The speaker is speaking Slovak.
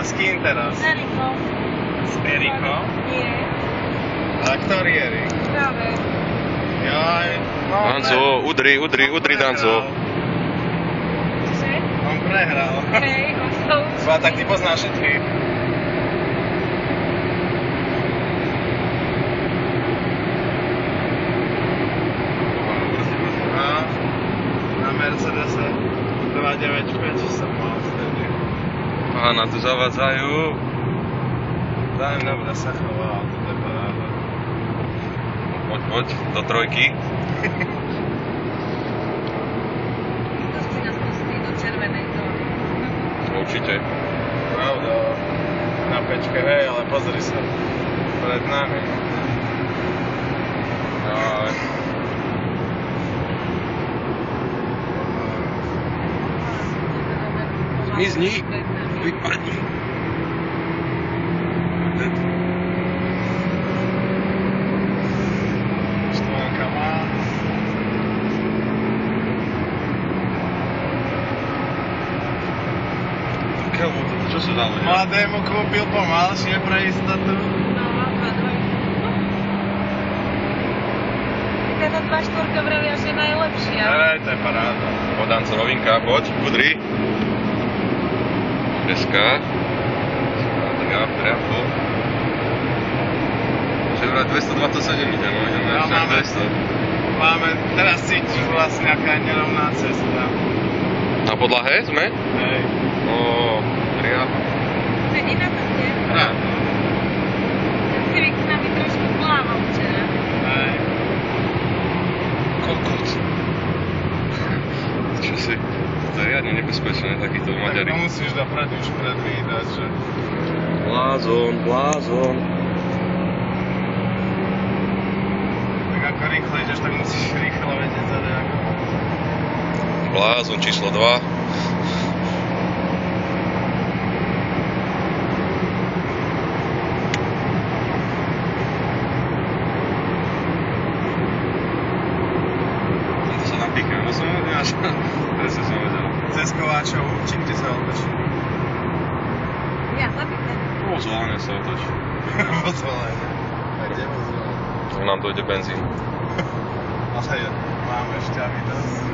A s kým teraz? S Erikom. S Erikom? Nie. A ktorý Erik? Práve. Jaj, no Danco, udri Danco. Čože? On prehral. Hej, on sa učí. A tak ty poznáš všetky. Na Mercedese 295 som mal vtedy. Pána tu zavádzajú. Daj, dobre sa choval, to je paráda. Poď, do trojky. To si nás pustí do červenej zóny. Určite. Pravda, na pečke, hej, ale pozri sa. Pred nami. Aj. Zmizni. Vypadni. Štvánka má. Kámo, toto čo sa dalo? Mladému kúpil pomalšie pre istotu. No, má 2. Teda 2.4 vravia, že je najlepšia. Hej, to je paráda. Po Danco novinka, poď, udri. Deska. Trafo. Že vraj 227 ide, no ideme No, ešte na máme. 200. Máme, teraz cítiš vlastne aká je nerovná cesta. Na podlahe sme? Hej. O, triapa. To je iná ceste. Ja. Ten Civic s nami trošku plával včera. Hej. Kokot. Čo si? To je riadne nebezpečné, takýto Tak Maďari. to musíš dopredu už predvídať, že... Blázon. Tak ako rýchle ideš, tak musíš rýchlo vedieť zareagovať. Blázon číslo 2. To sa tam píka, no som až... Presne som vedel. Cez Kováčovú, či kde sa otočí? Ja, zapýtaj. Pozvolanie sa otoč. Pozvolenie. A kde pozvolenie? Nám dojde benzín. Ale máme šťavy dosť.